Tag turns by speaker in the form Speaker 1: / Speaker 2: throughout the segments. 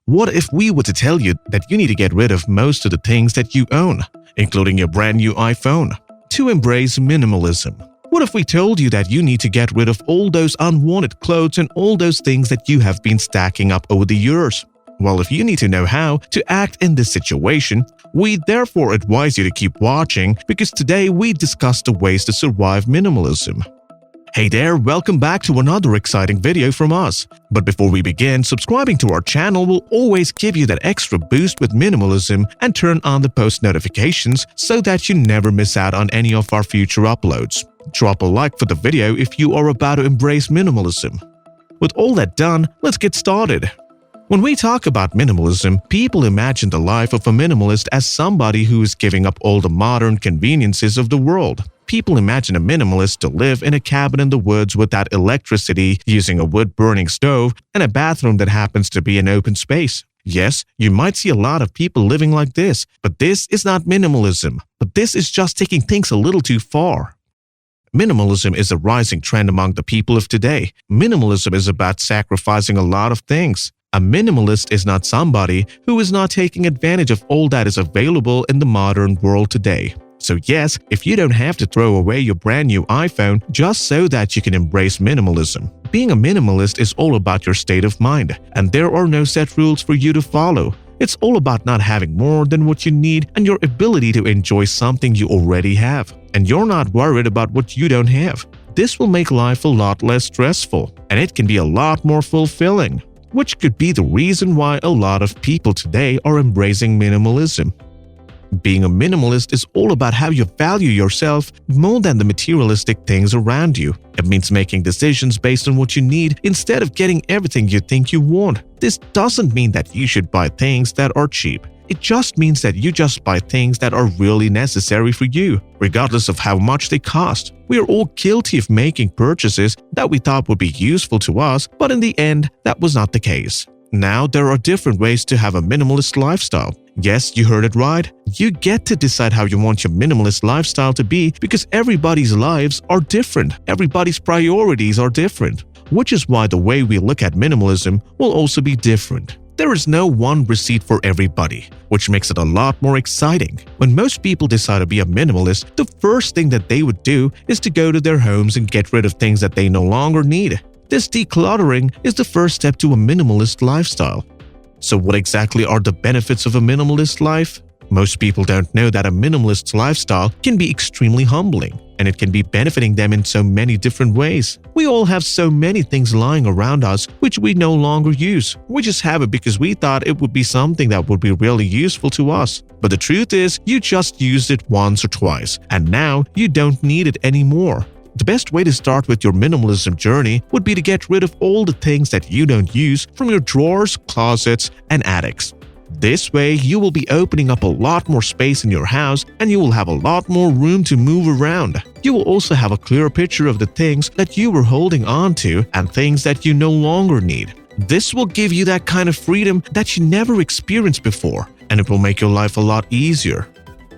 Speaker 1: What if we were to tell you that you need to get rid of most of the things that you own, including your brand new iPhone, to embrace minimalism? What if we told you that you need to get rid of all those unwanted clothes and all those things that you have been stacking up over the years? Well, if you need to know how to act in this situation, we therefore advise you to keep watching because today we discuss the ways to survive minimalism. Hey there, welcome back to another exciting video from us. But before we begin, subscribing to our channel will always give you that extra boost with minimalism, and turn on the post notifications so that you never miss out on any of our future uploads. Drop a like for the video if you are about to embrace minimalism. With all that done, let's get started. When we talk about minimalism, people imagine the life of a minimalist as somebody who is giving up all the modern conveniences of the world. People imagine a minimalist to live in a cabin in the woods without electricity, using a wood-burning stove, and a bathroom that happens to be an open space. Yes, you might see a lot of people living like this, but this is not minimalism. But this is just taking things a little too far. Minimalism is a rising trend among the people of today. Minimalism is about sacrificing a lot of things. A minimalist is not somebody who is not taking advantage of all that is available in the modern world today. So yes, if you don't have to throw away your brand new iPhone just so that you can embrace minimalism. Being a minimalist is all about your state of mind, and there are no set rules for you to follow. It's all about not having more than what you need and your ability to enjoy something you already have. And you're not worried about what you don't have. This will make life a lot less stressful, and it can be a lot more fulfilling, which could be the reason why a lot of people today are embracing minimalism. Being a minimalist is all about how you value yourself more than the materialistic things around you. It means making decisions based on what you need instead of getting everything you think you want. This doesn't mean that you should buy things that are cheap. It just means that you just buy things that are really necessary for you, regardless of how much they cost. We are all guilty of making purchases that we thought would be useful to us, but in the end, that was not the case. Now, there are different ways to have a minimalist lifestyle. Yes, you heard it right. You get to decide how you want your minimalist lifestyle to be because everybody's lives are different. Everybody's priorities are different, which is why the way we look at minimalism will also be different. There is no one receipt for everybody, which makes it a lot more exciting. When most people decide to be a minimalist, the first thing that they would do is to go to their homes and get rid of things that they no longer need. This decluttering is the first step to a minimalist lifestyle. So what exactly are the benefits of a minimalist life? Most people don't know that a minimalist lifestyle can be extremely humbling, and it can be benefiting them in so many different ways. We all have so many things lying around us which we no longer use. We just have it because we thought it would be something that would be really useful to us. But the truth is, you just used it once or twice, and now you don't need it anymore. The best way to start with your minimalism journey would be to get rid of all the things that you don't use from your drawers, closets, and attics. This way, you will be opening up a lot more space in your house, and you will have a lot more room to move around. You will also have a clearer picture of the things that you were holding on to and things that you no longer need. This will give you that kind of freedom that you never experienced before, and it will make your life a lot easier.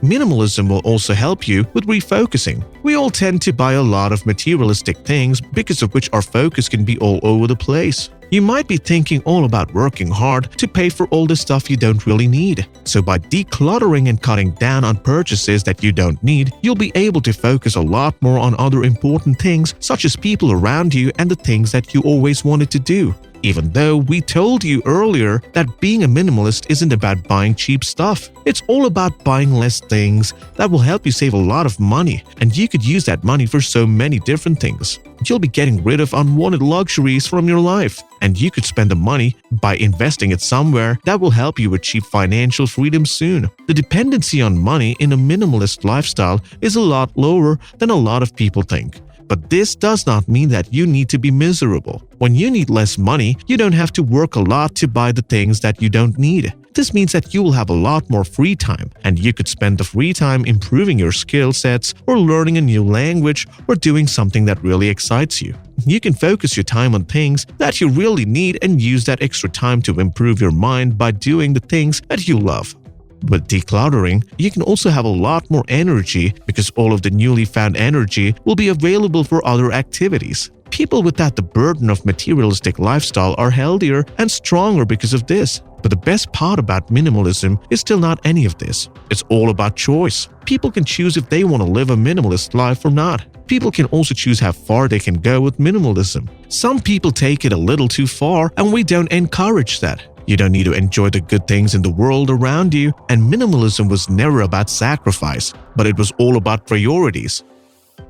Speaker 1: Minimalism will also help you with refocusing. We all tend to buy a lot of materialistic things because of which our focus can be all over the place. You might be thinking all about working hard to pay for all the stuff you don't really need. So by decluttering and cutting down on purchases that you don't need, you'll be able to focus a lot more on other important things such as people around you and the things that you always wanted to do. Even though we told you earlier that being a minimalist isn't about buying cheap stuff. It's all about buying less things that will help you save a lot of money, and you could use that money for so many different things. You'll be getting rid of unwanted luxuries from your life, and you could spend the money by investing it somewhere that will help you achieve financial freedom soon. The dependency on money in a minimalist lifestyle is a lot lower than a lot of people think. But this does not mean that you need to be miserable. When you need less money, you don't have to work a lot to buy the things that you don't need. This means that you will have a lot more free time, and you could spend the free time improving your skill sets or learning a new language or doing something that really excites you. You can focus your time on things that you really need and use that extra time to improve your mind by doing the things that you love. With decluttering, you can also have a lot more energy because all of the newly found energy will be available for other activities. People without the burden of materialistic lifestyle are healthier and stronger because of this. But the best part about minimalism is still not any of this. It's all about choice. People can choose if they want to live a minimalist life or not. People can also choose how far they can go with minimalism. Some people take it a little too far, and we don't encourage that. You don't need to enjoy the good things in the world around you, and minimalism was never about sacrifice, but it was all about priorities.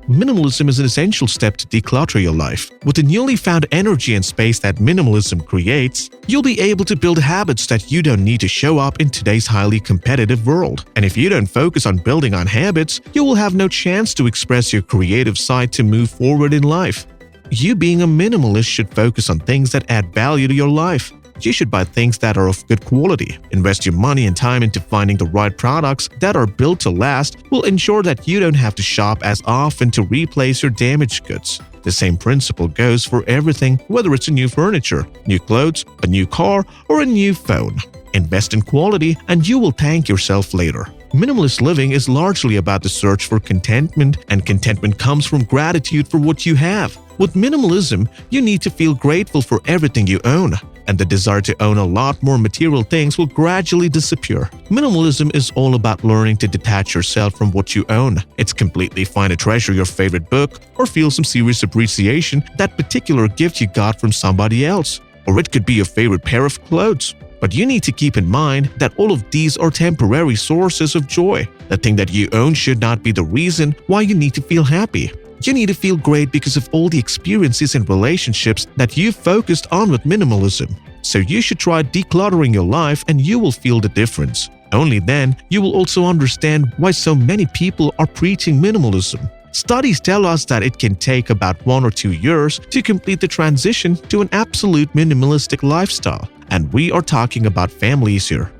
Speaker 1: Minimalism is an essential step to declutter your life. With the newly found energy and space that minimalism creates, you'll be able to build habits that you don't need to show up in today's highly competitive world. And if you don't focus on building on habits, you will have no chance to express your creative side to move forward in life. You being a minimalist should focus on things that add value to your life. You should buy things that are of good quality. Invest your money and time into finding the right products that are built to last will ensure that you don't have to shop as often to replace your damaged goods. The same principle goes for everything, whether it's a new furniture, new clothes, a new car, or a new phone. Invest in quality and you will thank yourself later. Minimalist living is largely about the search for contentment, and contentment comes from gratitude for what you have. With minimalism, you need to feel grateful for everything you own, and the desire to own a lot more material things will gradually disappear. Minimalism is all about learning to detach yourself from what you own. It's completely fine to treasure your favorite book or feel some serious appreciation that particular gift you got from somebody else. Or it could be your favorite pair of clothes. But you need to keep in mind that all of these are temporary sources of joy. The thing that you own should not be the reason why you need to feel happy. You need to feel great because of all the experiences and relationships that you've focused on with minimalism. So you should try decluttering your life and you will feel the difference. Only then you will also understand why so many people are preaching minimalism. Studies tell us that it can take about 1 or 2 years to complete the transition to an absolute minimalistic lifestyle. And we are talking about families here.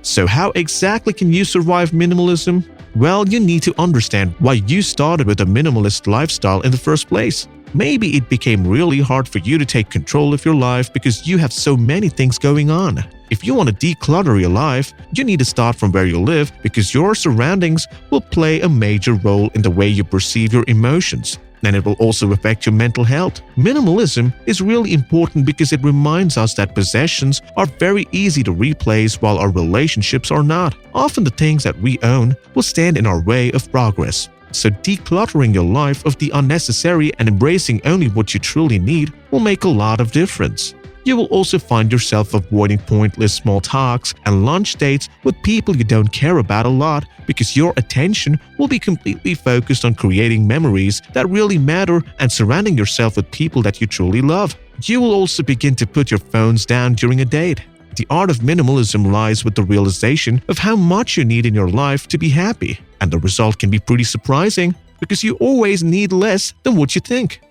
Speaker 1: So how exactly can you survive minimalism? Well, you need to understand why you started with a minimalist lifestyle in the first place. Maybe it became really hard for you to take control of your life because you have so many things going on. If you want to declutter your life, you need to start from where you live because your surroundings will play a major role in the way you perceive your emotions. And it will also affect your mental health. Minimalism is really important because it reminds us that possessions are very easy to replace while our relationships are not. Often the things that we own will stand in our way of progress. So decluttering your life of the unnecessary and embracing only what you truly need will make a lot of difference. You will also find yourself avoiding pointless small talks and lunch dates with people you don't care about a lot because your attention will be completely focused on creating memories that really matter and surrounding yourself with people that you truly love. You will also begin to put your phones down during a date. The art of minimalism lies with the realization of how much you need in your life to be happy, and the result can be pretty surprising because you always need less than what you think.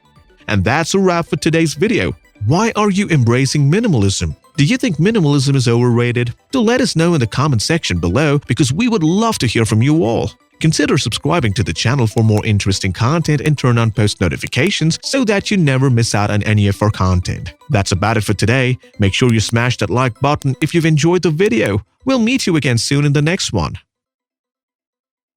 Speaker 1: And that's a wrap for today's video. Why are you embracing minimalism? Do you think minimalism is overrated? Do let us know in the comment section below because we would love to hear from you all. Consider subscribing to the channel for more interesting content and turn on post notifications so that you never miss out on any of our content. That's about it for today. Make sure you smash that like button if you've enjoyed the video. We'll meet you again soon in the next one.